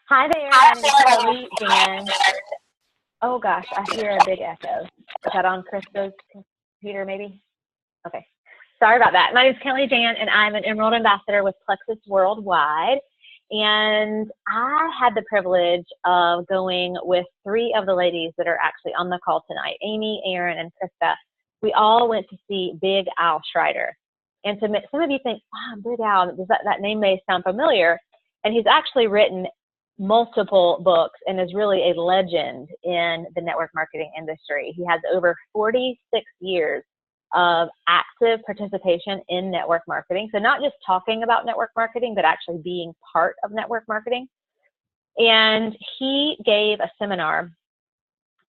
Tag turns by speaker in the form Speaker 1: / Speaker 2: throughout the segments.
Speaker 1: Hi there, my name is Kelly Jan. Oh gosh, I hear a big echo. Is that on Krista's computer maybe? Okay. Sorry about that. My name is Kelly Jan and I'm an Emerald Ambassador with Plexus Worldwide. And I had the privilege of going with three of the ladies that are actually on the call tonight, Amy, Erin, and Krista. We all went to see Big Al Schreider. And so some of you think, wow, Big Al, that name may sound familiar. And he's actually written multiple books and is really a legend in the network marketing industry. He has over 46 years of active participation in network marketing. So not just talking about network marketing, but actually being part of network marketing. And he gave a seminar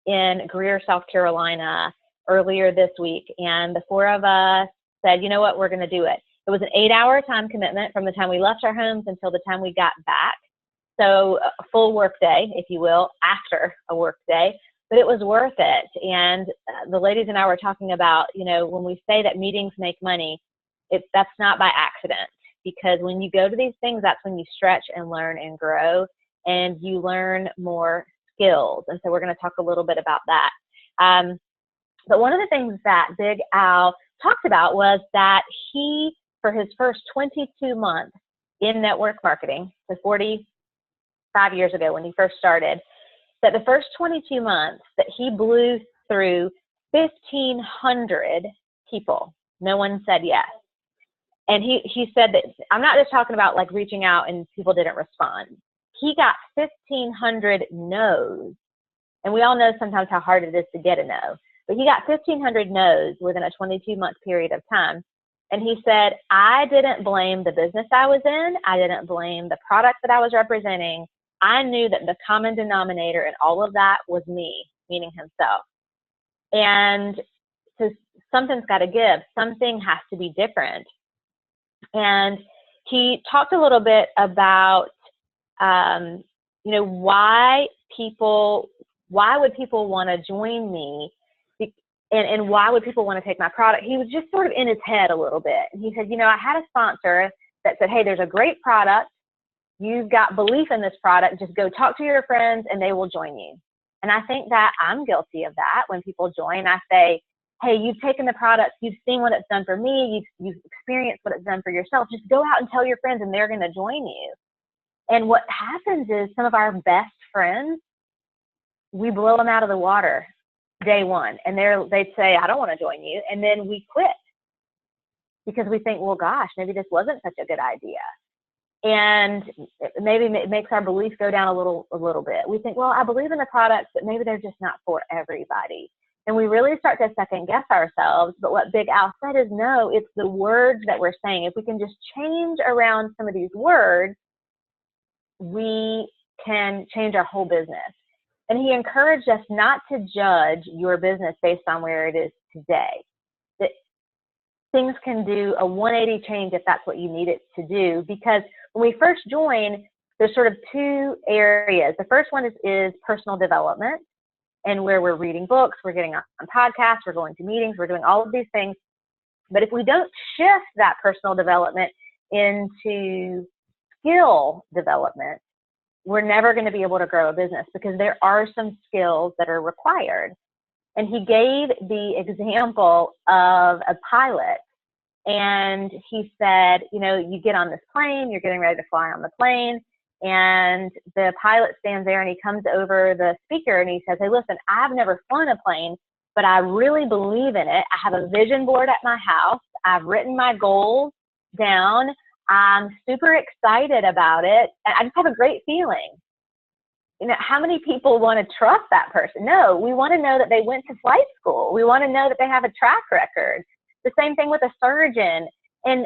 Speaker 1: in Greer, South Carolina earlier this week. And the four of us said, you know what, we're going to do it. It was an 8-hour time commitment from the time we left our homes until the time we got back. So a full work day, if you will, after a work day, but it was worth it. And the ladies and I were talking about, you know, when we say that meetings make money, that's not by accident, because when you go to these things, that's when you stretch and learn and grow and you learn more skills. And so we're going to talk a little bit about that. But one of the things that Big Al talked about was that he, for his first 22 months in network marketing, so 45 years ago when he first started, that the first 22 months that he blew through 1,500 people. No one said yes. And he said that, I'm not just talking about like reaching out and people didn't respond. He got 1,500 no's. And we all know sometimes how hard it is to get a no. But he got 1,500 no's within a 22-month period of time. And he said, I didn't blame the business I was in. I didn't blame the product that I was representing. I knew that the common denominator in all of that was me, meaning himself. And so something's got to give. Something has to be different. And he talked a little bit about, you know, why would people want to join me? And why would people want to take my product? He was just sort of in his head a little bit. And he said, you know, I had a sponsor that said, hey, there's a great product. You've got belief in this product. Just go talk to your friends and they will join you. And I think that I'm guilty of that. When people join, I say, hey, you've taken the product. You've seen what it's done for me. You've experienced what it's done for yourself. Just go out and tell your friends and they're going to join you. And what happens is some of our best friends, we blow them out of the water day one. And they'd say, I don't want to join you. And then we quit because we think, well, gosh, maybe this wasn't such a good idea. And maybe it makes our belief go down a little bit. We think, well, I believe in the products, but maybe they're just not for everybody. And we really start to second guess ourselves. But what Big Al said is, no, it's the words that we're saying. If we can just change around some of these words, we can change our whole business. And he encouraged us not to judge your business based on where it is today. That things can do a 180 change if that's what you need it to do. Because when we first join, there's sort of two areas. The first one is personal development, and where we're reading books, we're getting on podcasts, we're going to meetings, we're doing all of these things. But if we don't shift that personal development into skill development, we're never going to be able to grow a business, because there are some skills that are required. And he gave the example of a pilot. And he said, you know, you get on this plane, you're getting ready to fly on the plane, and the pilot stands there and he comes over the speaker and he says, hey, listen, I've never flown a plane, but I really believe in it. I have a vision board at my house. I've written my goals down. I'm super excited about it. And I just have a great feeling. You know, how many people want to trust that person? No, we want to know that they went to flight school. We want to know that they have a track record. The same thing with a surgeon. And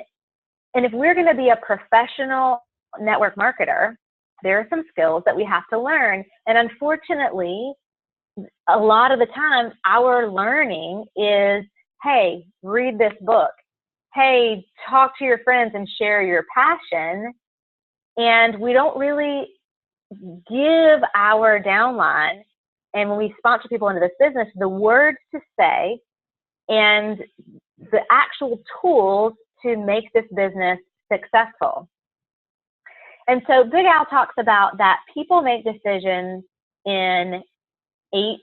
Speaker 1: if we're going to be a professional network marketer, there are some skills that we have to learn. And unfortunately, a lot of the time, our learning is, hey, read this book. Hey, talk to your friends and share your passion. And we don't really give our downline, and when we sponsor people into this business, the words to say and the actual tools to make this business successful. And so Big Al talks about that people make decisions in 8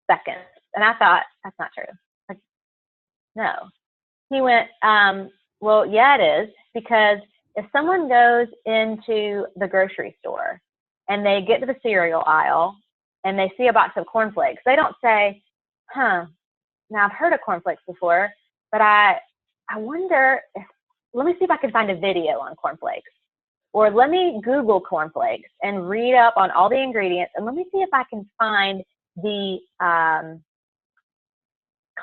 Speaker 1: seconds. And I thought, that's not true. Like, no. He went, well, yeah, it is, because if someone goes into the grocery store and they get to the cereal aisle and they see a box of cornflakes, they don't say, now I've heard of cornflakes before, but I wonder if, let me see if I can find a video on cornflakes, or let me Google cornflakes and read up on all the ingredients, and let me see if I can find the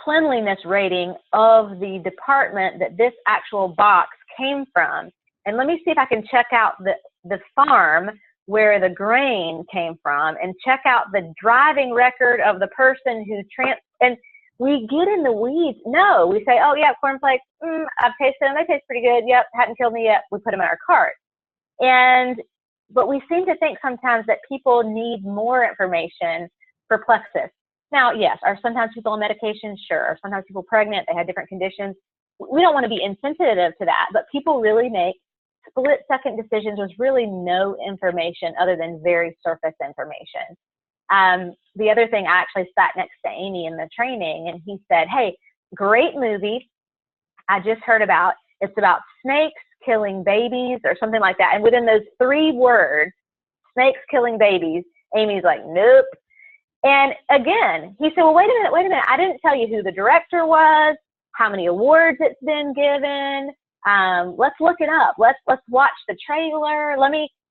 Speaker 1: cleanliness rating of the department that this actual box came from. And let me see if I can check out the farm where the grain came from, and check out the driving record of the person who and we get in the weeds. No, we say, oh yeah, cornflakes, I've tasted them, they taste pretty good. Yep, hadn't killed me yet. We put them in our cart. But we seem to think sometimes that people need more information for Plexus. Now, yes, are sometimes people on medication? Sure. Are sometimes people pregnant? They have different conditions. We don't want to be insensitive to that, but people really make split-second decisions with really no information other than very surface information. The other thing, I actually sat next to Amy in the training, and he said, hey, great movie I just heard about. It's about snakes killing babies or something like that. And within those 3 words, snakes killing babies, Amy's like, nope. And again, he said, well, wait a minute. I didn't tell you who the director was, how many awards it's been given. Let's look it up. Let's watch the trailer.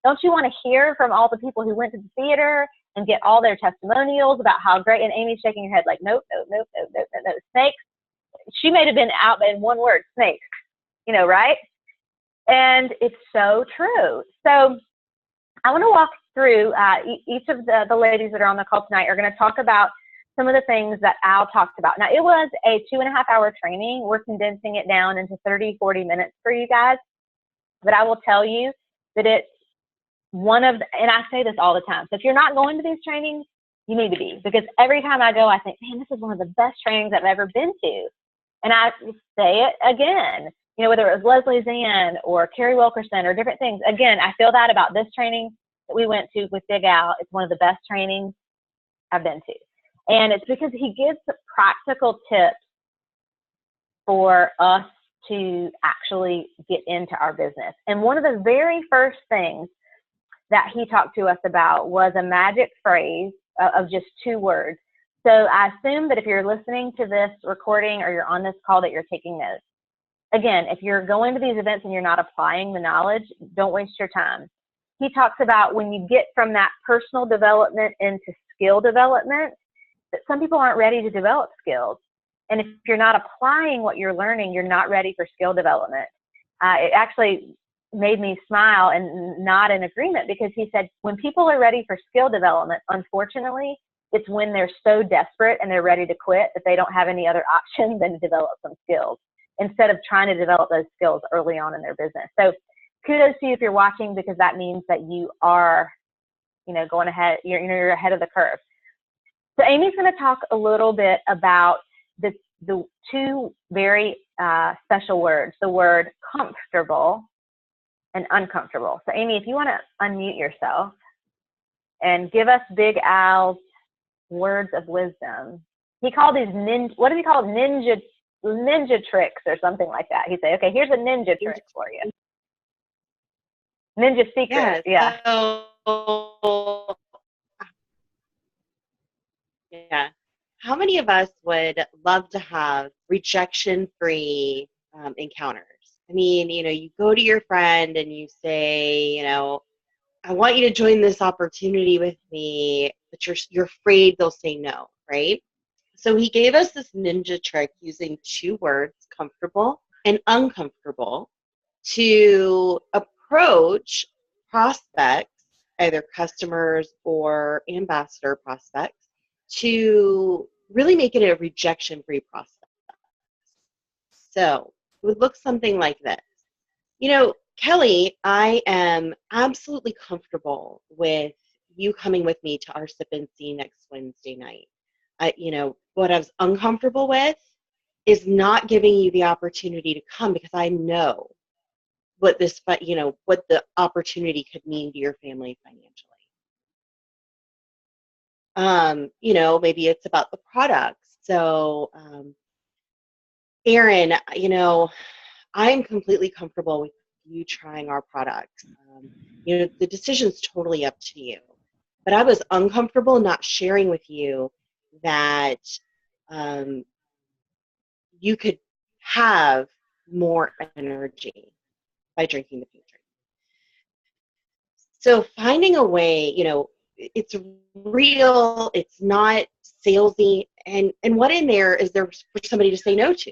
Speaker 1: Don't you want to hear from all the people who went to the theater and get all their testimonials about how great? And Amy's shaking her head like, nope. Snakes. She may have been out in 1 word, snakes, right? And it's so true. So I want to walk through each of the ladies that are on the call tonight are going to talk about some of the things that Al talked about. Now, it was a 2.5-hour training. We're condensing it down into 30, 40 minutes for you guys. But I will tell you that it's one of and I say this all the time. So if you're not going to these trainings, you need to be, because every time I go, I think, man, this is one of the best trainings I've ever been to. And I say it again, whether it was Leslie Zann or Carrie Wilkerson or different things. Again, I feel that about this training that we went to with Big Al. It's one of the best trainings I've been to. And it's because he gives practical tips for us to actually get into our business. And one of the very first things that he talked to us about was a magic phrase of just 2 words. So I assume that if you're listening to this recording or you're on this call, that you're taking notes. Again, if you're going to these events and you're not applying the knowledge, don't waste your time. He talks about when you get from that personal development into skill development, that some people aren't ready to develop skills. And if you're not applying what you're learning, you're not ready for skill development. It actually made me smile and nod in agreement, because he said when people are ready for skill development, unfortunately, it's when they're so desperate and they're ready to quit that they don't have any other option than to develop some skills, instead of trying to develop those skills early on in their business. So kudos to you if you're watching, because that means that you are, going ahead, you're ahead of the curve. So Amy's going to talk a little bit about the 2 very special words, the word comfortable and uncomfortable. So Amy, if you want to unmute yourself and give us Big Al's words of wisdom. He called these what does he call it? Ninja tricks or something like that. He'd say, okay, here's a ninja trick for you. Ninja secret.
Speaker 2: Yeah. How many of us would love to have rejection-free encounters? I mean, you go to your friend and you say, I want you to join this opportunity with me, but you're afraid they'll say no, right? So he gave us this ninja trick using 2 words, comfortable and uncomfortable, to approach prospects, either customers or ambassador prospects, to really make it a rejection-free process. So it would look something like this. Kelly, I am absolutely comfortable with you coming with me to our Sip and See next Wednesday night. What I was uncomfortable with is not giving you the opportunity to come, because I know what this, what the opportunity could mean to your family financially. Maybe it's about the products. So, Erin, I'm completely comfortable with you trying our products. The decision's totally up to you. But I was uncomfortable not sharing with you that you could have more energy by drinking the pink drink. So finding a way, it's real, it's not salesy, and what in there is there for somebody to say no to?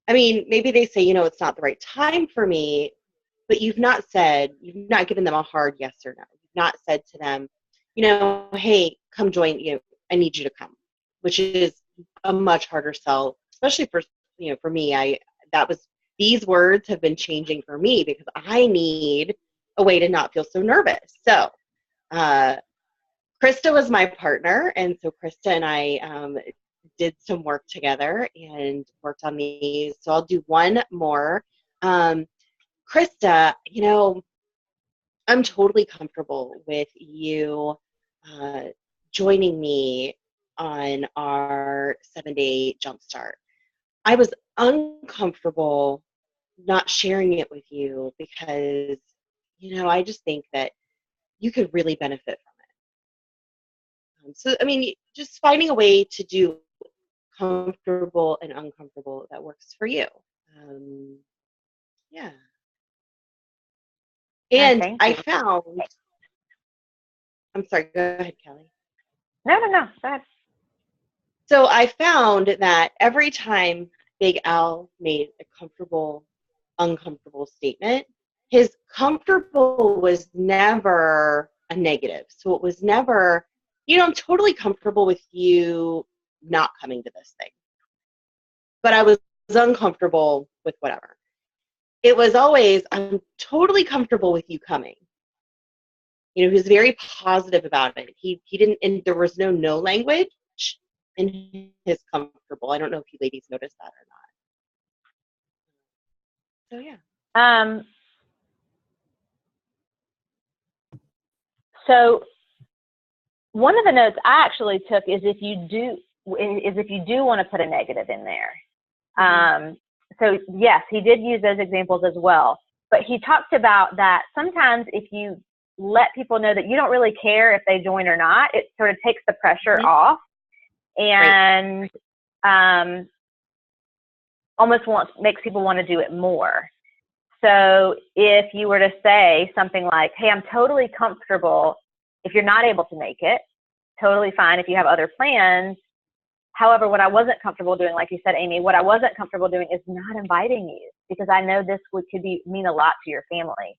Speaker 2: I mean, maybe they say, it's not the right time for me, but you've not given them a hard yes or no. You've not said to them, hey, come join, I need you to come, which is a much harder sell, especially for me. These words have been changing for me because I need a way to not feel so nervous. So, Krista was my partner, and so Krista and I did some work together and worked on these. So I'll do one more. Krista, I'm totally comfortable with you joining me on our 7-day jumpstart. I was uncomfortable not sharing it with you because, I just think that you could really benefit from it. So, I mean, just finding a way to do comfortable and uncomfortable that works for you. Yeah. And I found, I'm sorry, go ahead, Kelly.
Speaker 1: No, go ahead.
Speaker 2: So I found that every time Big Al made a comfortable, uncomfortable statement, his comfortable was never a negative. So it was never, I'm totally comfortable with you not coming to this thing. But I was uncomfortable with whatever. It was always, I'm totally comfortable with you coming. He was very positive about it. He didn't, and there was no language in his comfortable. I don't know if you ladies noticed that or not. So yeah.
Speaker 1: So one of the notes I actually took is if you do want to put a negative in there. So yes, he did use those examples as well. But he talked about that sometimes if you let people know that you don't really care if they join or not, it sort of takes the pressure off and almost makes people want to do it more. So if you were to say something like, hey, I'm totally comfortable if you're not able to make it, totally fine if you have other plans. However, what I wasn't comfortable doing, like you said, Amy, what I wasn't comfortable doing is not inviting you because I know this could mean a lot to your family.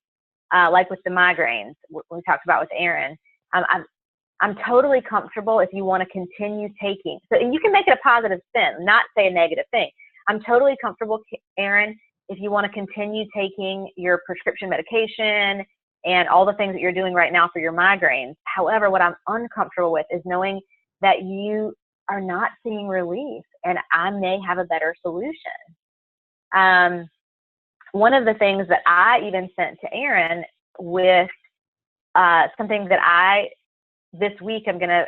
Speaker 1: Like with the migraines we talked about with Erin. I'm totally comfortable if you want to continue taking. So you can make it a positive spin, not say a negative thing. I'm totally comfortable, Erin, if you want to continue taking your prescription medication and all the things that you're doing right now for your migraines. However, what I'm uncomfortable with is knowing that you are not seeing relief and I may have a better solution. One of the things that I even sent to Erin with something that this week I'm gonna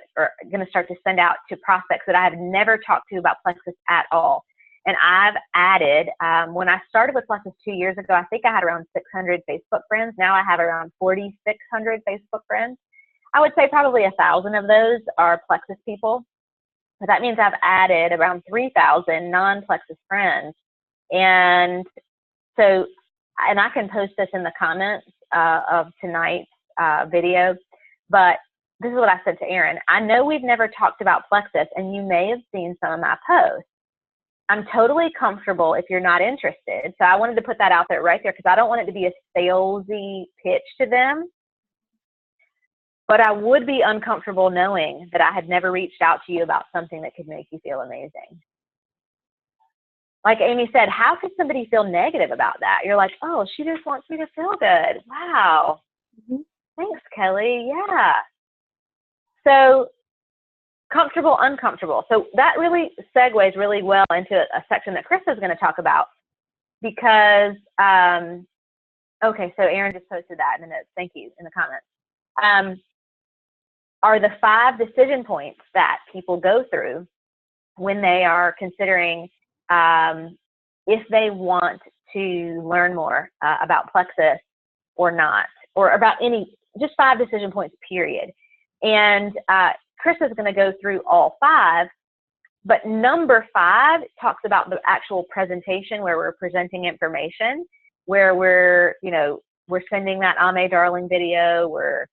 Speaker 1: start to send out to prospects that I have never talked to about Plexus at all. And I've added, when I started with Plexus 2 years ago, I think I had around 600 Facebook friends. Now I have around 4,600 Facebook friends. I would say probably 1,000 of those are Plexus people. But that means I've added around 3,000 non-Plexus friends. And so, and I can post this in the comments of tonight's video, but this is what I said to Erin. I know we've never talked about Plexus, and you may have seen some of my posts. I'm totally comfortable if you're not interested. So I wanted to put that out there right there because I don't want it to be a salesy pitch to them. But I would be uncomfortable knowing that I had never reached out to you about something that could make you feel amazing. Like Amy said, how could somebody feel negative about that? You're like, oh, she just wants me to feel good. Wow. Thanks, Kelly. Yeah. So comfortable, uncomfortable. So that really segues really well into a section that Krista is going to talk about. because, okay, so Aaron just posted that in the notes. Thank you, in the comments. Are the 5 decision points that people go through when they are considering if they want to learn more about Plexus or not, or about just 5 decision points, period. And Chris is going to go through all 5, but number 5 talks about the actual presentation where we're presenting information, where we're sending that Ame Darling video, we're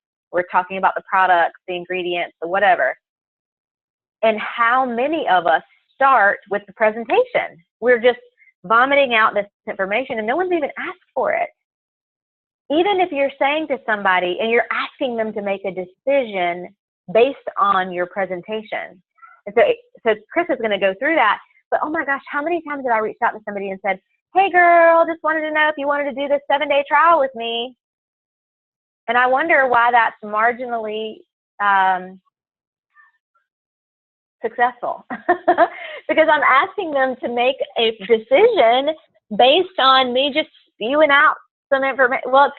Speaker 1: talking about the products, the ingredients, the whatever. And how many of us start with the presentation? We're just vomiting out this information and no one's even asked for it. Even if you're saying to somebody and you're asking them to make a decision based on your presentation. And so Chris is going to go through that, but oh my gosh, how many times have I reached out to somebody and said, hey girl, just wanted to know if you wanted to do this 7-day trial with me. And I wonder why that's marginally successful. Because I'm asking them to make a decision based on me just spewing out some information. Well,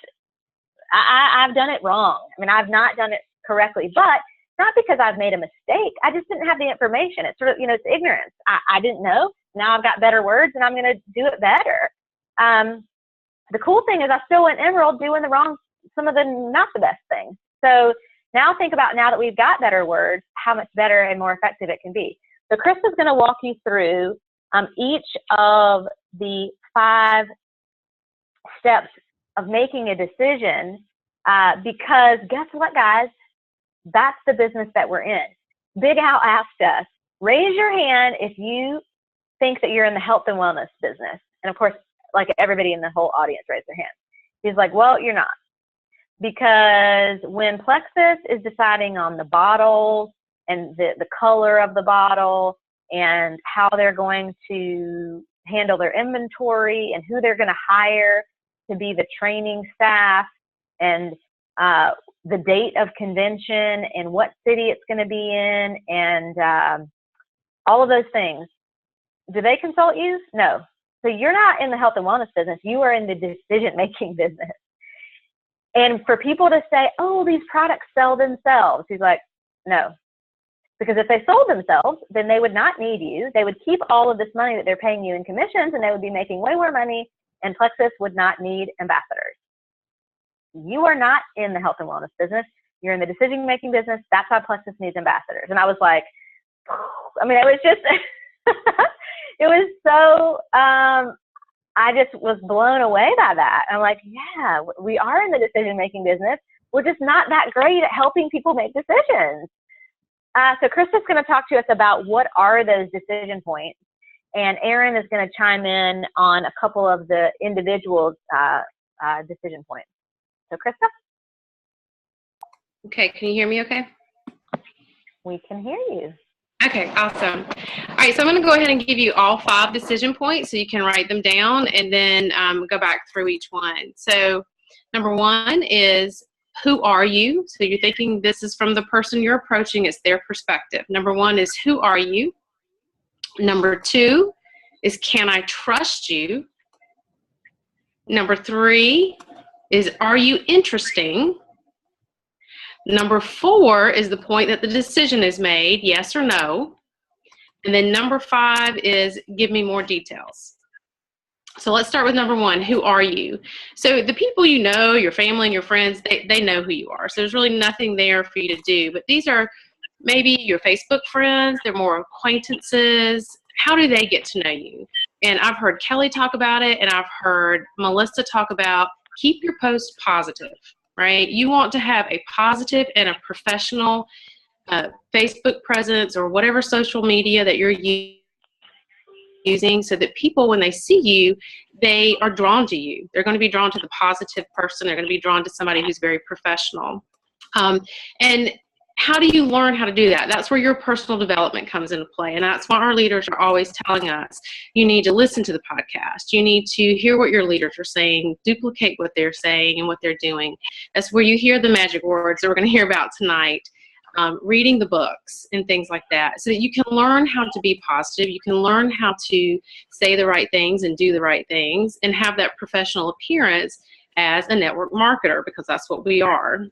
Speaker 1: I've done it wrong. I mean, I've not done it correctly, but not because I've made a mistake. I just didn't have the information. It's sort of, it's ignorance. I didn't know. Now I've got better words and I'm going to do it better. The cool thing is I still went Emerald doing some of the not the best things. So now think about, now that we've got better words, how much better and more effective it can be. So Chris is going to walk you through each of the 5 steps of making a decision, because guess what, guys? That's the business that we're in. Big Al asked us, raise your hand if you think that you're in the health and wellness business. And of course, like everybody in the whole audience raised their hand. He's like, well, you're not. Because when Plexus is deciding on the bottles and the color of the bottle and how they're going to handle their inventory and who they're going to hire to be the training staff and the date of convention and what city it's going to be in and all of those things, do they consult you? No. So you're not in the health and wellness business. You are in the decision-making business. And for people to say, oh, these products sell themselves, he's like, no. Because if they sold themselves, then they would not need you. They would keep all of this money that they're paying you in commissions and they would be making way more money, and Plexus would not need ambassadors. You are not in the health and wellness business. You're in the decision-making business. That's why Plexus needs ambassadors. And I was like, I mean, it was just, it was so, I just was blown away by that. I'm like, yeah, we are in the decision-making business. We're just not that great at helping people make decisions. So Chris is going to talk to us about what are those decision points. And Aaron is going to chime in on a couple of the individual decision points. So Krista?
Speaker 3: Okay, can you hear me okay?
Speaker 1: We can hear you.
Speaker 3: Okay, awesome. All right, so I'm going to go ahead and give you all 5 decision points so you can write them down and then go back through each one. So number 1 is, who are you? So you're thinking this is from the person you're approaching. It's their perspective. Number 1 is, who are you? Number 2 is, can I trust you? Number 3 is, are you interesting? Number 4 is the point that the decision is made, yes or no. And then number 5 is, give me more details. So let's start with number 1, who are you? So the people you know, your family and your friends, they know who you are. So there's really nothing there for you to do. But these are maybe your Facebook friends, they're more acquaintances. How do they get to know you? And I've heard Kelly talk about it, and I've heard Melissa talk about, keep your post positive. Right? You want to have a positive and a professional Facebook presence or whatever social media that you're using, so that people, when they see you, they are drawn to you. They're going to be drawn to the positive person. They're going to be drawn to somebody who's very professional. And how do you learn how to do that? That's where your personal development comes into play. And that's why our leaders are always telling us, you need to listen to the podcast. You need to hear what your leaders are saying, duplicate what they're saying and what they're doing. That's where you hear the magic words that we're going to hear about tonight. reading the books and things like that, so that you can learn how to be positive. You can learn how to say the right things and do the right things and have that professional appearance as a network marketer, because that's what we are.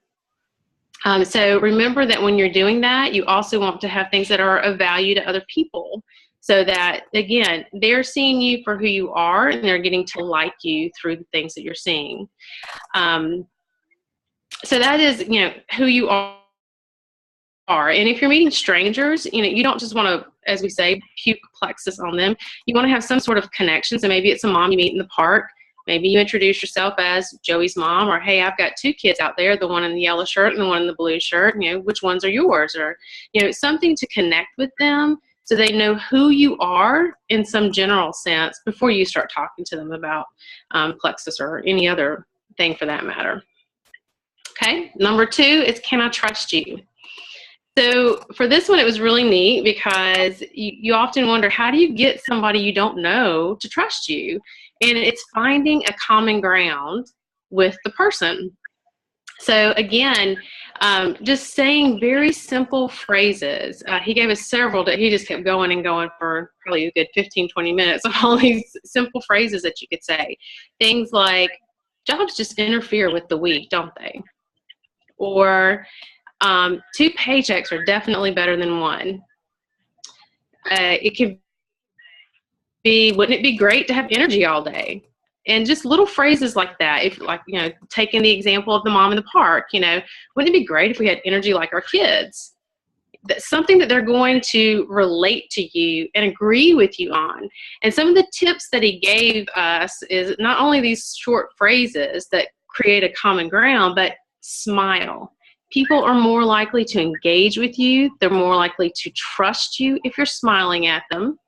Speaker 3: So remember that when you're doing that, you also want to have things that are of value to other people, so that, again, they're seeing you for who you are and they're getting to like you through the things that you're seeing. So that is, who you are. And if you're meeting strangers, you don't just want to, as we say, puke plexus on them. You want to have some sort of connection. So maybe it's a mom you meet in the park. Maybe you introduce yourself as Joey's mom, or, hey, I've got 2 kids out there, the one in the yellow shirt and the one in the blue shirt. Which ones are yours? Or, something to connect with them so they know who you are in some general sense before you start talking to them about plexus or any other thing for that matter. Okay. Number 2 is, can I trust you? So for this one, it was really neat because you often wonder, how do you get somebody you don't know to trust you? And it's finding a common ground with the person. So again, just saying very simple phrases. He gave us several that he just kept going and going for probably a good 15, 20 minutes of all these simple phrases that you could say. Things like, jobs just interfere with the week, don't they? Or 2 paychecks are definitely better than 1. It can be, wouldn't it be great to have energy all day? And just little phrases like that. If, like, taking the example of the mom in the park, wouldn't it be great if we had energy like our kids? That's something that they're going to relate to you and agree with you on. And some of the tips that he gave us is not only these short phrases that create a common ground, but smile. People are more likely to engage with you. They're more likely to trust you if you're smiling at them.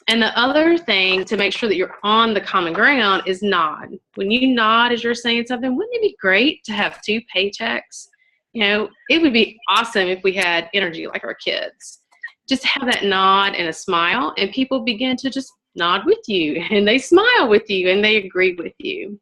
Speaker 3: And the other thing to make sure that you're on the common ground is nod. When you nod as you're saying something, wouldn't it be great to have 2 paychecks? It would be awesome if we had energy like our kids. Just have that nod and a smile, and people begin to just nod with you, and they smile with you, and they agree with you.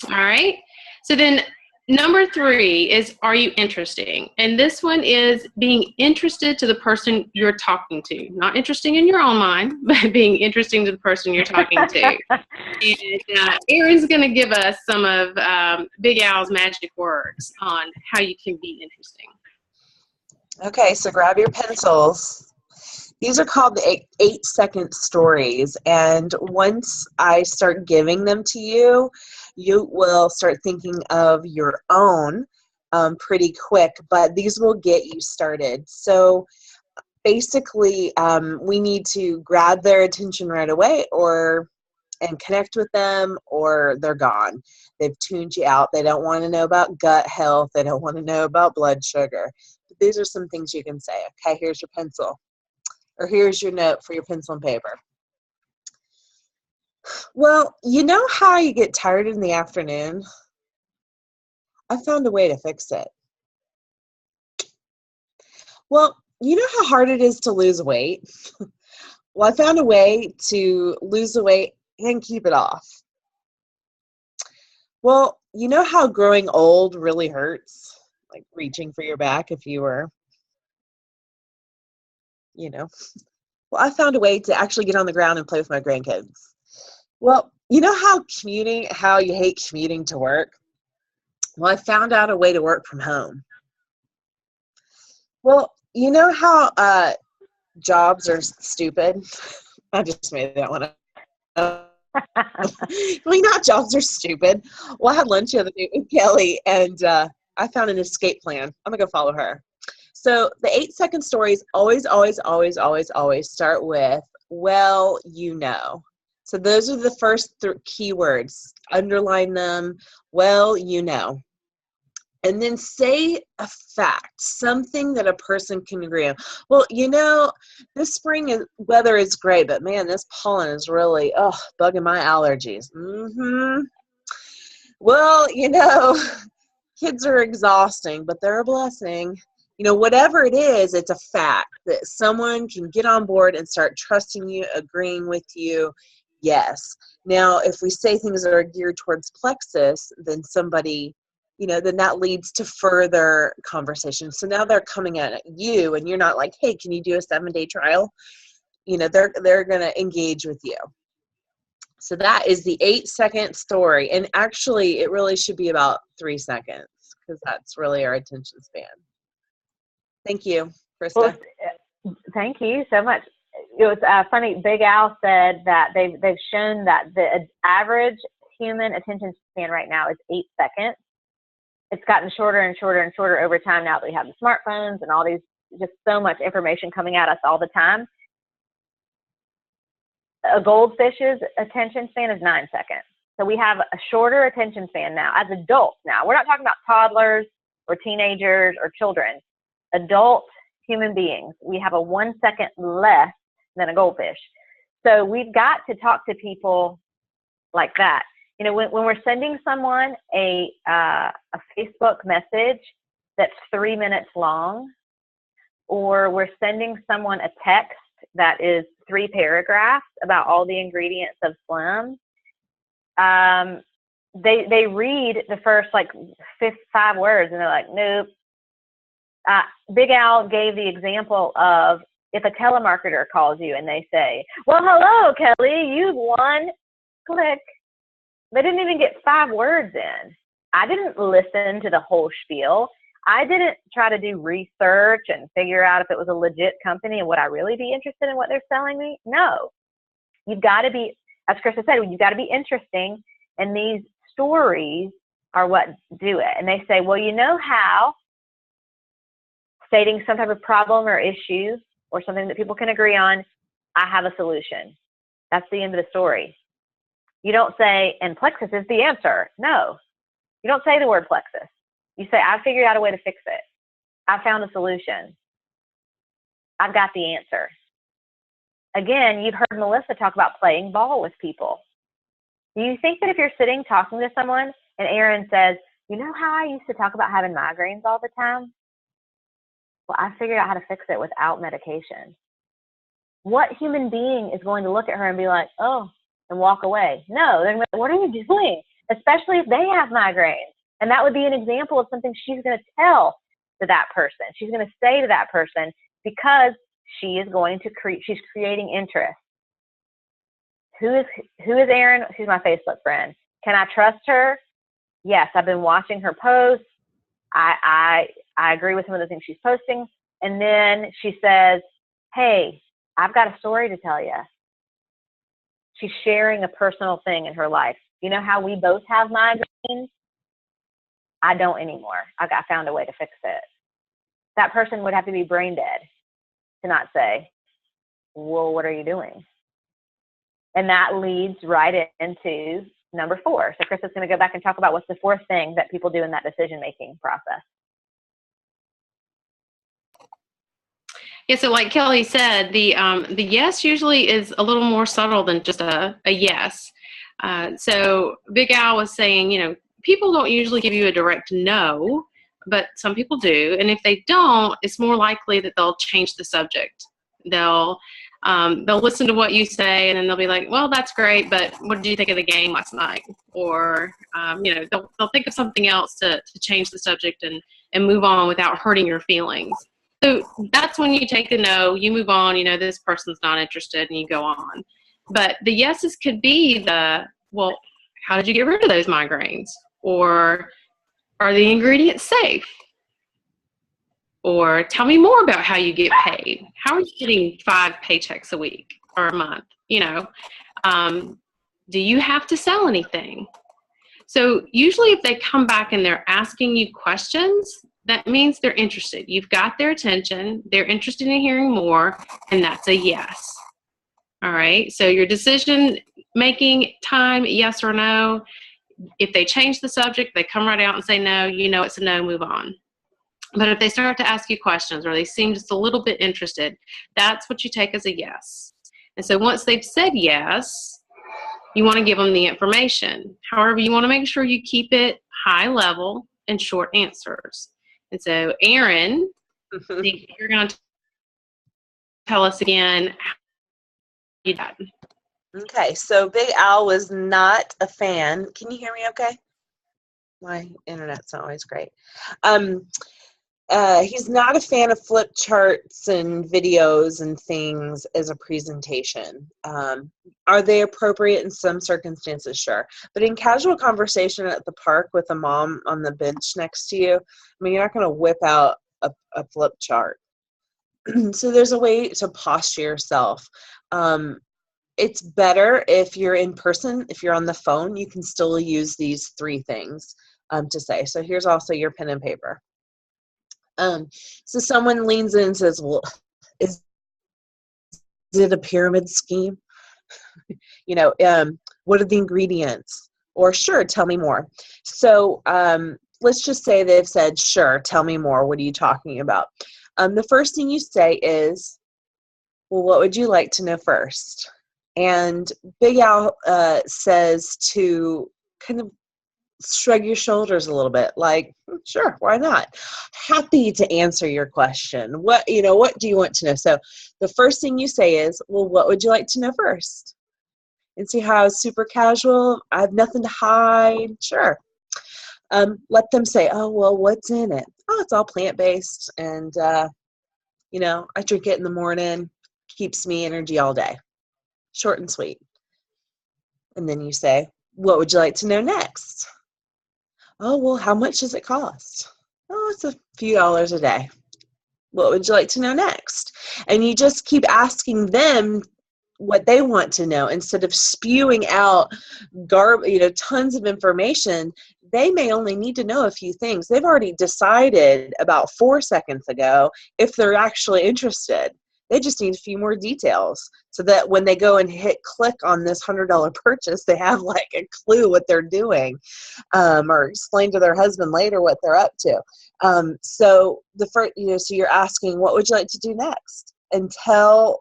Speaker 3: All right? So then number 3 is, are you interesting? And this one is being interested to the person you're talking to. Not interesting in your own mind, but being interesting to the person you're talking to. And Erin's going to give us some of Big Al's magic words on how you can be interesting.
Speaker 4: Okay, so grab your pencils. These are called the 8-second stories. And once I start giving them to you, you will start thinking of your own pretty quick, but these will get you started. So basically, we need to grab their attention right away and connect with them, or they're gone. They've tuned you out. They don't want to know about gut health. They don't want to know about blood sugar. But these are some things you can say. Okay, here's your pencil, or here's your note for your pencil and paper. Well, you know how you get tired in the afternoon? I found a way to fix it. Well, you know how hard it is to lose weight? Well, I found a way to lose the weight and keep it off. Well, you know how growing old really hurts? Like reaching for your back if you were, Well, I found a way to actually get on the ground and play with my grandkids. Well, you know how you hate commuting to work? Well, I found out a way to work from home. Well, you know how jobs are stupid? I just made that one up. Well, you know how jobs are stupid? Well, I had lunch the other day with Kelly, and I found an escape plan. I'm going to go follow her. So the 8-second stories always start with, well, you know. So those are the first 3 keywords. Underline them. Well, you know. And then say a fact, something that a person can agree on. Well, this spring weather is great, but man, this pollen is really bugging my allergies. Well, kids are exhausting, but they're a blessing. Whatever it is, it's a fact that someone can get on board and start trusting you, agreeing with you. Yes. Now, if we say things that are geared towards plexus, then somebody then that leads to further conversation. So now they're coming at you, and you're not like, hey, can you do a 7-day trial? They're going to engage with you. So that is the 8-second story. And actually, it really should be about 3 seconds because that's really our attention span. Thank you, Krista.
Speaker 1: Well, thank you so much. It was funny. Big Al said that they've shown that the average human attention span right now is 8 seconds. It's gotten shorter and shorter and shorter over time now that we have the smartphones and all these, just so much information coming at us all the time. A goldfish's attention span is 9 seconds. So we have a shorter attention span now as adults now. We're not talking about toddlers or teenagers or children. Adult human beings, we have a 1 second less than a goldfish. So we've got to talk to people like that. When we're sending someone a Facebook message that's 3 minutes long, or we're sending someone a text that is 3 paragraphs about all the ingredients of Slim, they read the first 5 words and they're like, nope. Big Al gave the example of if a telemarketer calls you and they say, well, hello, Kelly, you've won, click. They didn't even get 5 words in. I didn't listen to the whole spiel. I didn't try to do research and figure out if it was a legit company and would I really be interested in what they're selling me? No. You've got to be, as Krista said, you've got to be interesting, and these stories are what do it. And they say, well, you know how stating some type of problem or issue or something that people can agree on, I have a solution. That's the end of the story. You don't say, and Plexus is the answer. No, you don't say the word Plexus. You say, I figured out a way to fix it. I found a solution. I've got the answer. Again, you've heard Melissa talk about playing ball with people. Do you think that if you're sitting talking to someone and Aaron says, you know how I used to talk about having migraines all the time? Well, I figured out how to fix it without medication. What human being is going to look at her and be like, oh, and walk away? No, they're going to be like, what are you doing? Especially if they have migraines. And that would be an example of something she's going to tell to that person. She's going to say to that person because she is going to she's creating interest. Who is Erin? She's my Facebook friend. Can I trust her? Yes, I've been watching her posts. I agree with some of the things she's posting. And then she says, hey, I've got a story to tell you. She's sharing a personal thing in her life. You know how we both have migraines? I don't anymore. I found a way to fix it. That person would have to be brain dead to not say, well, what are you doing? And that leads right into number 4. So Chris is going to go back and talk about what's the 4th thing that people do in that decision-making process.
Speaker 3: Yeah, so like Kelly said, the yes usually is a little more subtle than just a yes. So Big Al was saying, people don't usually give you a direct no, but some people do. And if they don't, it's more likely that they'll change the subject. They'll listen to what you say, and then they'll be like, well, that's great, but what did you think of the game last night? Or, they'll think of something else to change the subject and move on without hurting your feelings. So that's when you take the no, you move on, this person's not interested, and you go on. But the yeses could be well, how did you get rid of those migraines? Or are the ingredients safe? Or tell me more about how you get paid. How are you getting 5 paychecks a week or a month? Do you have to sell anything? So usually if they come back and they're asking you questions, that means they're interested. You've got their attention. They're interested in hearing more, and that's a yes. All right. So your decision-making time, yes or no. If they change the subject, they come right out and say no, it's a no, move on. But if they start to ask you questions or they seem just a little bit interested, that's what you take as a yes. And so once they've said yes, you want to give them the information. However, you want to make sure you keep it high level and short answers. And so, Erin, you're going to tell us again how you did.
Speaker 4: Okay, so Big Al was not a fan. Can you hear me okay? My internet's not always great. He's not a fan of flip charts and videos and things as a presentation. Are they appropriate in some circumstances? Sure. But in casual conversation at the park with a mom on the bench next to you, I mean, you're not going to whip out a flip chart. So there's a way to posture yourself. It's better if you're in person. If you're on the phone, you can still use these 3 things to say. So here's also your pen and paper. So someone leans in and says, well, is it a pyramid scheme? What are the ingredients? Or sure, tell me more. So let's just say they've said, sure, tell me more. What are you talking about? The first thing you say is, well, what would you like to know first? And Big Al says to kind of shrug your shoulders a little bit, like, sure, why not? Happy to answer your question. What do you want to know? So the first thing you say is, well, what would you like to know first? And see how I was super casual? I have nothing to hide. Sure. Let them say, oh, well, what's in it? Oh, it's all plant-based. And, I drink it in the morning. Keeps me energy all day. Short and sweet. And then you say, what would you like to know next? Oh, well, how much does it cost? Oh, it's a few dollars a day. What would you like to know next? And you just keep asking them what they want to know instead of spewing out tons of information. They may only need to know a few things. They've already decided about 4 seconds ago if they're actually interested. They just need a few more details so that when they go and hit click on this $100 purchase, they have like a clue what they're doing, or explain to their husband later what they're up to. So you're asking, what would you like to do next? What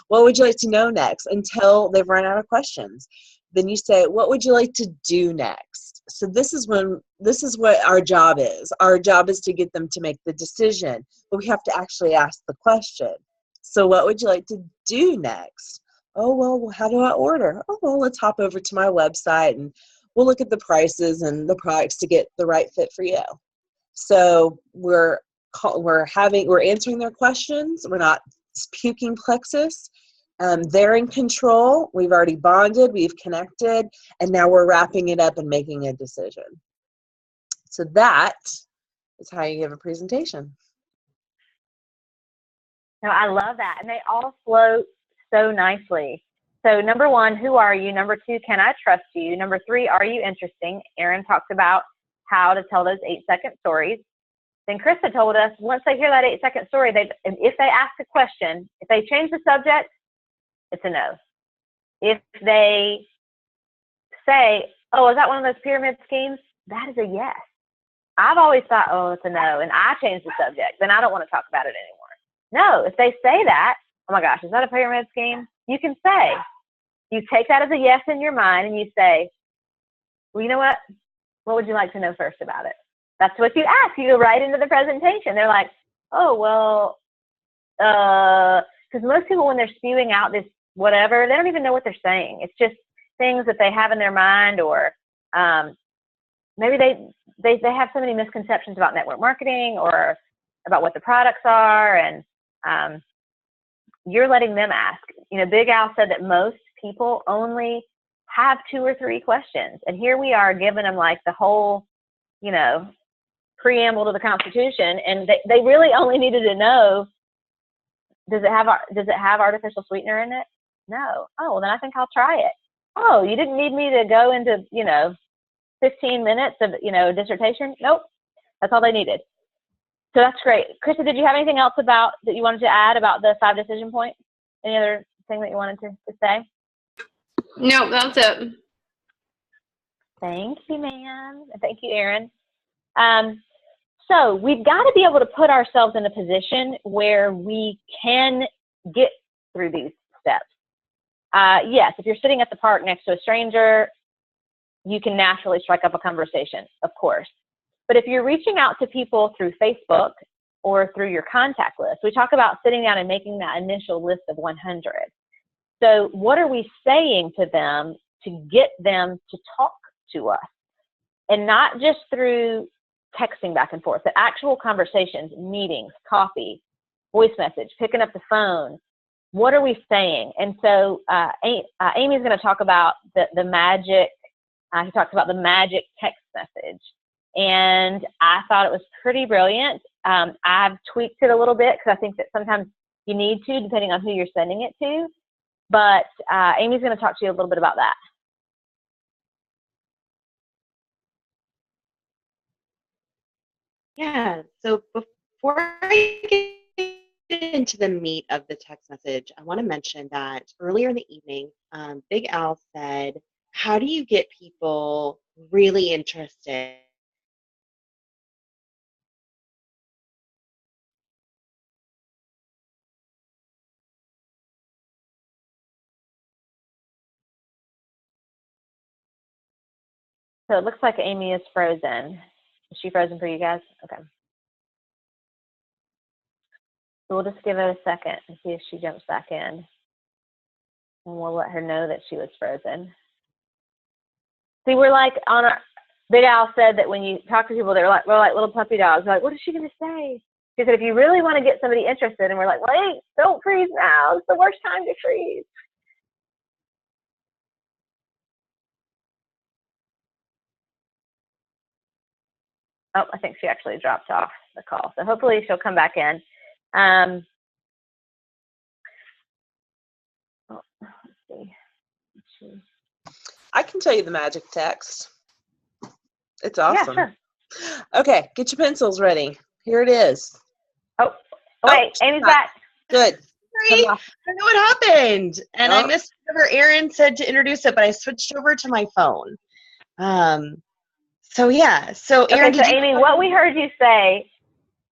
Speaker 4: would you like to know next until they've run out of questions? Then you say, what would you like to do next? So this is what our job is. Our job is to get them to make the decision, but we have to actually ask the question. So what would you like to do next? Oh, well, how do I order? Oh, well, let's hop over to my website and we'll look at the prices and the products to get the right fit for you. So we're answering their questions. We're not puking plexus. They're in control. We've already bonded. We've connected. And now we're wrapping it up and making a decision. So that is how you give a presentation.
Speaker 1: No, I love that. And they all flow so nicely. So number 1, who are you? Number 2, can I trust you? Number 3, are you interesting? Erin talked about how to tell those 8-second stories. Then Krista told us once they hear that 8-second story, if they ask a question, if they change the subject, it's a no. If they say, oh, is that one of those pyramid schemes? That is a yes. I've always thought, oh, it's a no, and I change the subject, then I don't want to talk about it anymore. No, if they say that, oh my gosh, is that a pyramid scheme? You can say, you take that as a yes in your mind and you say, well, you know what? What would you like to know first about it? That's what you ask. You go right into the presentation. They're like, oh, well, because most people, when they're spewing out this whatever, they don't even know what they're saying. It's just things that they have in their mind, or maybe they have so many misconceptions about network marketing or about what the products are, and you're letting them ask. Big Al said that most people only have 2 or 3 questions, and here we are giving them like the whole, preamble to the Constitution, and they really only needed to know, does it have artificial sweetener in it? No. Oh, well, then I think I'll try it. Oh, you didn't need me to go into 15 minutes of dissertation? Nope, that's all they needed. So that's great. Krista, did you have anything else that you wanted to add about the 5 decision points? Any other thing that you wanted to say?
Speaker 3: No, that's it.
Speaker 1: Thank you, ma'am. Thank you, Erin. So we've got to be able to put ourselves in a position where we can get through these steps. Yes, if you're sitting at the park next to a stranger, you can naturally strike up a conversation, of course. But if you're reaching out to people through Facebook or through your contact list, we talk about sitting down and making that initial list of 100. So what are we saying to them to get them to talk to us? and not just through texting back and forth, but actual conversations, meetings, coffee, voice message, picking up the phone. What are we saying? And so Amy's going to talk about the magic. He talks about the magic text message. And I thought it was pretty brilliant. I've tweaked it a little bit because I think that sometimes you need to, depending on who you're sending it to. But Amy's going to talk to you a little bit about that.
Speaker 2: Yeah. So before I get into the meat of the text message, I want to mention that earlier in the evening, Big Al said, how do you get people really interested?
Speaker 1: So it looks like Amy is frozen. Is she frozen for you guys? Okay. So we'll just give it a second and see if she jumps back in. And we'll let her know that she was frozen. See, we're like on our, Big Al said that when you talk to people, we're like little puppy dogs. We're like, what is she going to say? She said, if you really want to get somebody interested, and we're like, wait, don't freeze now. It's the worst time to freeze. Oh, I think she actually dropped off the call. So hopefully she'll come back in. Let's see.
Speaker 4: I can tell you the magic text. It's awesome.
Speaker 1: Yeah, sure.
Speaker 4: Okay, get your pencils ready. Here it is.
Speaker 1: Oh, wait, Amy's back.
Speaker 4: Good.
Speaker 2: Sorry, I don't know what happened. And I
Speaker 4: Oh.
Speaker 2: missed whatever Erin said to introduce it, but I switched over to my phone. So yeah. So Erin,
Speaker 1: Okay, so Amy, what we heard you say,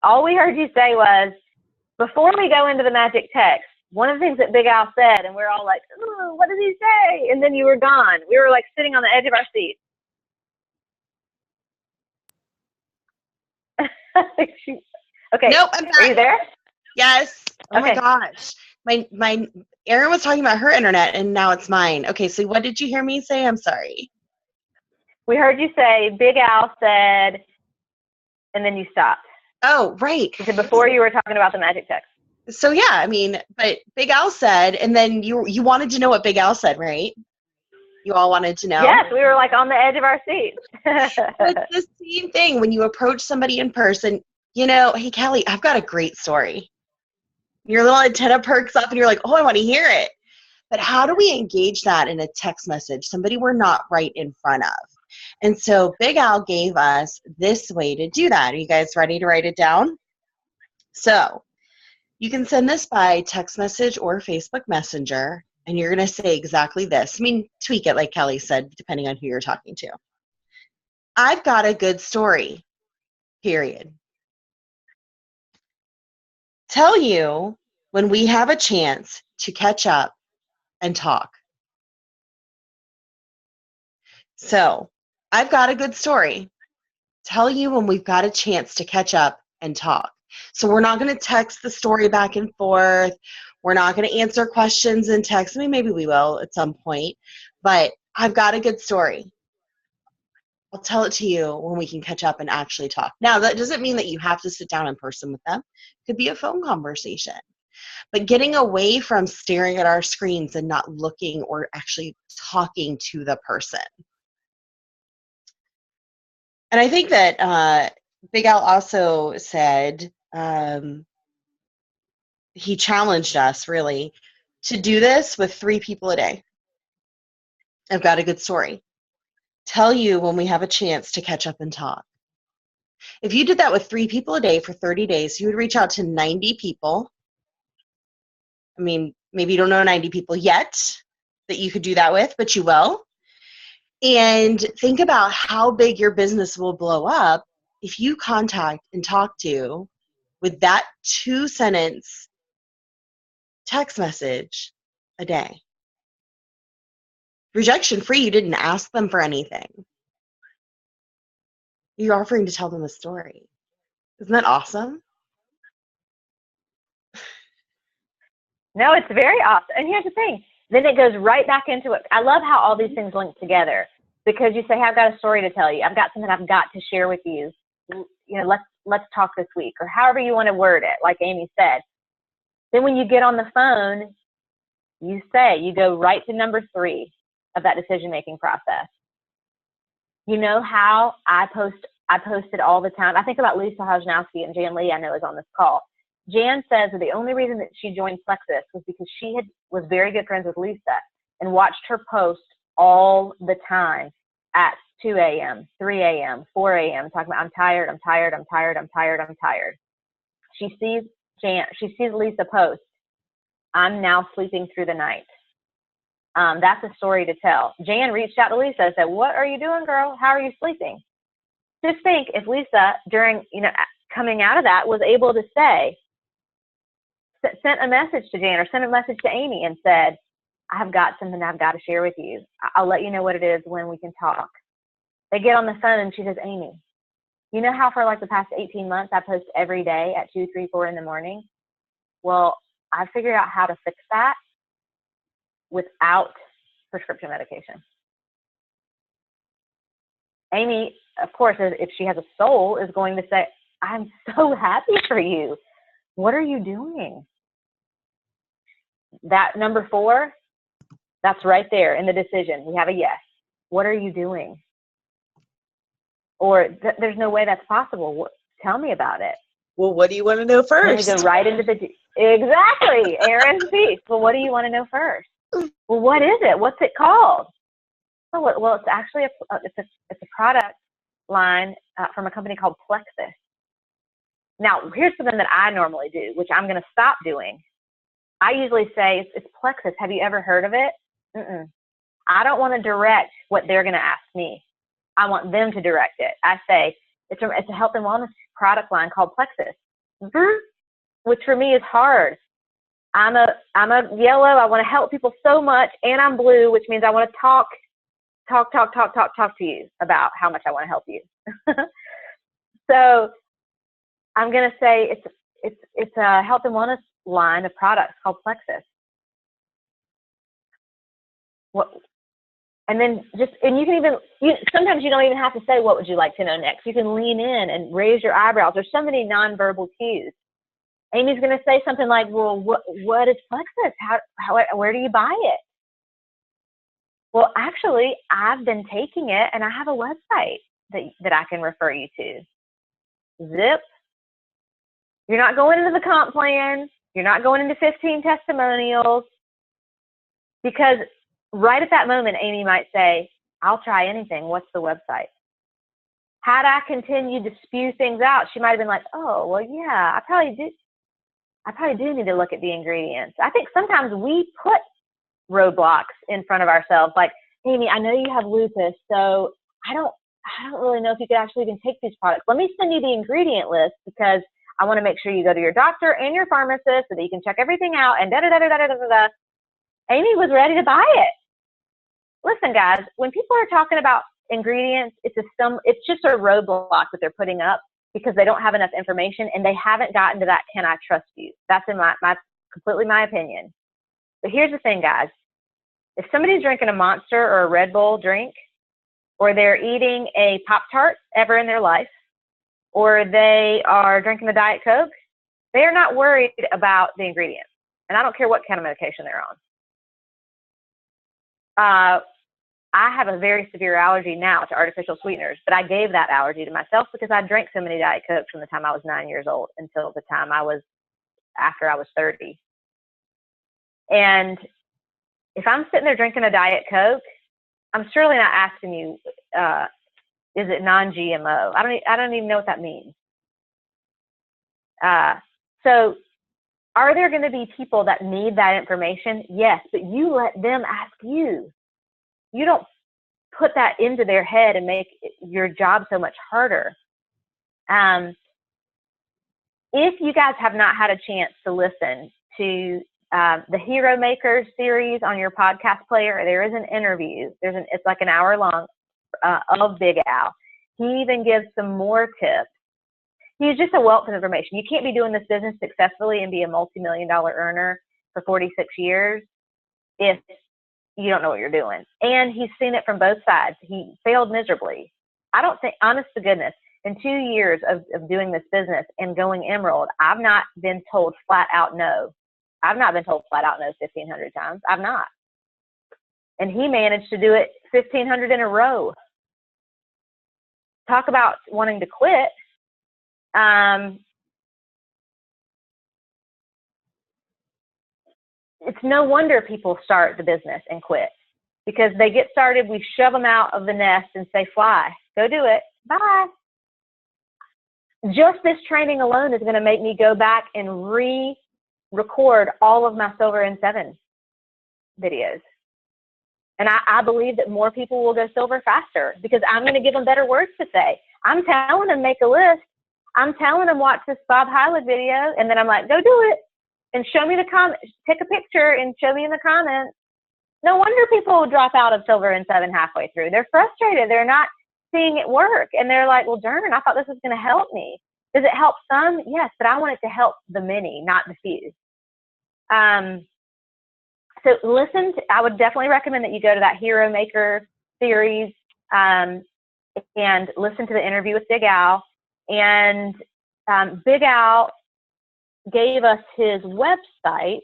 Speaker 1: all we heard you say was, before we go into the magic text, one of the things that Big Al said, and we're all like, ooh, what did he say? And then you were gone. We were like sitting on the edge of our seats. Okay.
Speaker 2: Nope, I'm back.
Speaker 1: Are you there?
Speaker 2: Yes. Oh
Speaker 1: Okay.
Speaker 2: my gosh. My Erin was talking about her internet and now it's mine. Okay, so what did you hear me say? I'm sorry.
Speaker 1: We heard you say, Big Al said, and then you stopped.
Speaker 2: Oh, right.
Speaker 1: You said before you were talking about the magic text.
Speaker 2: So yeah, I mean, but Big Al said, and then you wanted to know what Big Al said, right? You all wanted to know?
Speaker 1: Yes, we were like on the edge of our seats.
Speaker 2: It's the same thing when you approach somebody in person, you know, hey, Kelly, I've got a great story. Your little antenna perks up and you're like, oh, I want to hear it. But how do we engage that in a text message, somebody we're not right in front of? And so Big Al gave us this way to do that. Are you guys ready to write it down? So you can send this by text message or Facebook Messenger, and you're going to say exactly this. I mean, tweak it like Kelly said, depending on who you're talking to. I've got a good story, period. Tell you when we have a chance to catch up and talk. So, I've got a good story. Tell you when we've got a chance to catch up and talk. So we're not going to text the story back and forth. We're not going to answer questions in text. I mean, maybe we will at some point, but I've got a good story. I'll tell it to you when we can catch up and actually talk. Now, that doesn't mean that you have to sit down in person with them. It could be a phone conversation. But getting away from staring at our screens and not looking or actually talking to the person. And I think that Big Al also said, he challenged us really to do this with 3 people a day. I've got a good story. Tell you when we have a chance to catch up and talk. If you did that with 3 people a day for 30 days, you would reach out to 90 people. I mean, maybe you don't know 90 people yet that you could do that with, but you will. And think about how big your business will blow up if you contact and talk to with that 2-sentence text message a day. Rejection free, you didn't ask them for anything. You're offering to tell them a story. Isn't that awesome?
Speaker 1: No, it's very awesome. And here's the thing. Then it goes right back into it. I love how all these things link together. because you say, hey, I've got a story to tell you. I've got something I've got to share with you. You know, let's talk this week, or however you want to word it, like Amy said. Then when you get on the phone, you go right to number 3 of that decision-making process. You know how I posted all the time. I think about Lisa Hojnowski, and Jan Lee I know is on this call. Jan says that the only reason that she joined Plexus was because she was very good friends with Lisa and watched her post all the time at 2 a.m., 3 a.m., 4 a.m., talking about, I'm tired, I'm tired, I'm tired, I'm tired, I'm tired. She sees Lisa post, I'm now sleeping through the night. That's a story to tell. Jan reached out to Lisa and said, what are you doing, girl? How are you sleeping? Just think if Lisa, during, coming out of that, was able to say, sent a message to Jan or sent a message to Amy and said, I've got something I've got to share with you. I'll let you know what it is when we can talk. They get on the phone and she says, Amy, you know how for like the past 18 months I post every day at 2, 3, 4 in the morning? Well, I figured out how to fix that without prescription medication. Amy, of course, if she has a soul, is going to say, I'm so happy for you. What are you doing? That number 4, that's right there in the decision. We have a yes. What are you doing? Or there's no way that's possible. Tell me about it.
Speaker 4: Well, what do you want to know first?
Speaker 1: Then we go right into exactly, Aaron's piece. Well, what do you want to know first? Well, what is it? What's it called? Oh, well, it's actually it's a product line from a company called Plexus. Now, here's something that I normally do, which I'm going to stop doing. I usually say, it's Plexus. Have you ever heard of it? I don't want to direct what they're going to ask me. I want them to direct it. I say, it's a health and wellness product line called Plexus, which for me is hard. I'm a yellow. I want to help people so much, and I'm blue, which means I want to talk to you about how much I want to help you. So I'm going to say it's a health and wellness line of products called Plexus. And then you can sometimes you don't even have to say, what would you like to know next? You can lean in and raise your eyebrows. There's so many nonverbal cues. Amy's going to say something like, well, what is Plexus? Where do you buy it? Well, actually, I've been taking it, and I have a website that I can refer you to. Zip. You're not going into the comp plan. You're not going into 15 testimonials, because right at that moment, Amy might say, I'll try anything. What's the website? Had I continued to spew things out, she might have been like, oh, well, yeah, I probably do need to look at the ingredients. I think sometimes we put roadblocks in front of ourselves, like, Amy, I know you have lupus, so I don't really know if you could actually even take these products. Let me send you the ingredient list, because I want to make sure you go to your doctor and your pharmacist so that you can check everything out, and da-da-da-da-da-da-da. Amy was ready to buy it. Listen, guys, when people are talking about ingredients, it's just a roadblock that they're putting up because they don't have enough information, and they haven't gotten to that, can I trust you? That's in my completely my opinion. But here's the thing, guys. If somebody's drinking a Monster or a Red Bull drink, or they're eating a Pop-Tart ever in their life, or they are drinking a Diet Coke, they are not worried about the ingredients. And I don't care what kind of medication they're on. I have a very severe allergy now to artificial sweeteners, but I gave that allergy to myself because I drank so many Diet Cokes from the time I was 9 years old until the time after I was 30. And if I'm sitting there drinking a Diet Coke, I'm surely not asking you, is it non-GMO? I don't even know what that means. So are there going to be people that need that information? Yes, but you let them ask you. You don't put that into their head and make your job so much harder. If you guys have not had a chance to listen to the Hero Makers series on your podcast player, there is an interview. It's like an hour long of Big Al. He even gives some more tips. He's just a wealth of information. You can't be doing this business successfully and be a multi-million-dollar earner for 46 years if you don't know what you're doing. And he's seen it from both sides. He failed miserably. I don't think, honest to goodness, in 2 years of doing this business and going Emerald, I've not been told flat out no. I've not been told flat out no 1,500 times. I've not. And he managed to do it 1,500 in a row. Talk about wanting to quit. It's no wonder people start the business and quit, because they get started, we shove them out of the nest and say, fly, go do it, bye. Just this training alone is going to make me go back and re-record all of my Silver in 7 videos. And I believe that more people will go silver faster, because I'm going to give them better words to say. I'm telling them make a list. I'm telling them watch this Bob Hyland video, and then I'm like, go do it. And show me the comment, take a picture and show me in the comments. No wonder people drop out of Silver in 7 halfway through. They're frustrated. They're not seeing it work. And they're like, well, darn, I thought this was going to help me. Does it help some? Yes, but I want it to help the many, not the few. So listen, I would definitely recommend that you go to that Hero Maker series and listen to the interview with Big Al. And Big Al gave us his website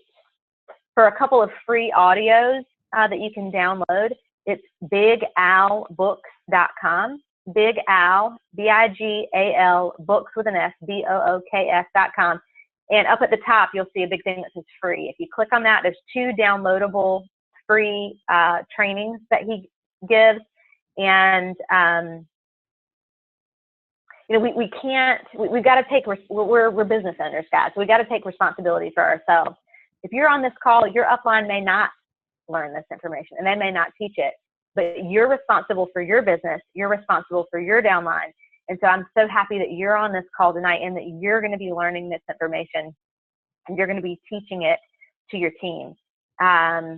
Speaker 1: for a couple of free audios that you can download. It's bigalbooks.com. Big Al, B-I-G-A-L, books with an S, B-O-O-K-S.com. And up at the top, you'll see a big thing that says free. If you click on that, there's 2 downloadable free trainings that he gives. And you know, we've got to take, we're business owners, guys. We got to take responsibility for ourselves. If you're on this call, your upline may not learn this information and they may not teach it, but you're responsible for your business. You're responsible for your downline. And so I'm so happy that you're on this call tonight and that you're going to be learning this information and you're going to be teaching it to your team. I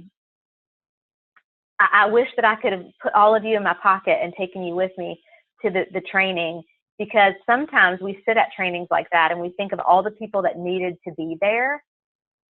Speaker 1: wish that I could have put all of you in my pocket and taken you with me to the training, because sometimes we sit at trainings like that and we think of all the people that needed to be there.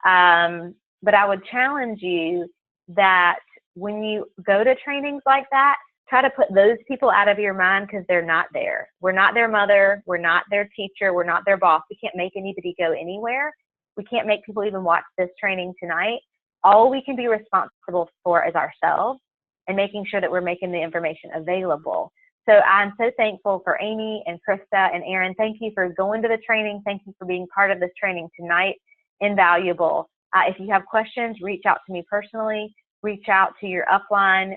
Speaker 1: But I would challenge you that when you go to trainings like that, try to put those people out of your mind, because they're not there. We're not their mother. We're not their teacher. We're not their boss. We can't make anybody go anywhere. We can't make people even watch this training tonight. All we can be responsible for is ourselves and making sure that we're making the information available. So I'm so thankful for Amy and Krista and Aaron. Thank you for going to the training. Thank you for being part of this training tonight. Invaluable. If you have questions, reach out to me personally. Reach out to your upline.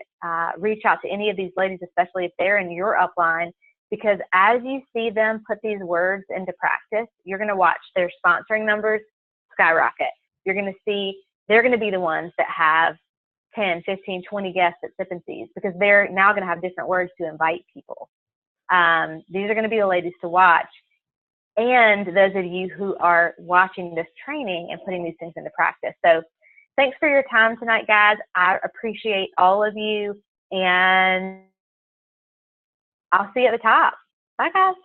Speaker 1: Reach out to any of these ladies, especially if they're in your upline, because as you see them put these words into practice, you're going to watch their sponsoring numbers skyrocket. You're going to see they're going to be the ones that have 10, 15, 20 guests at Sip and Seas, because they're now going to have different words to invite people. These are going to be the ladies to watch. And those of you who are watching this training and putting these things into practice. So thanks for your time tonight, guys. I appreciate all of you, and I'll see you at the top. Bye, guys.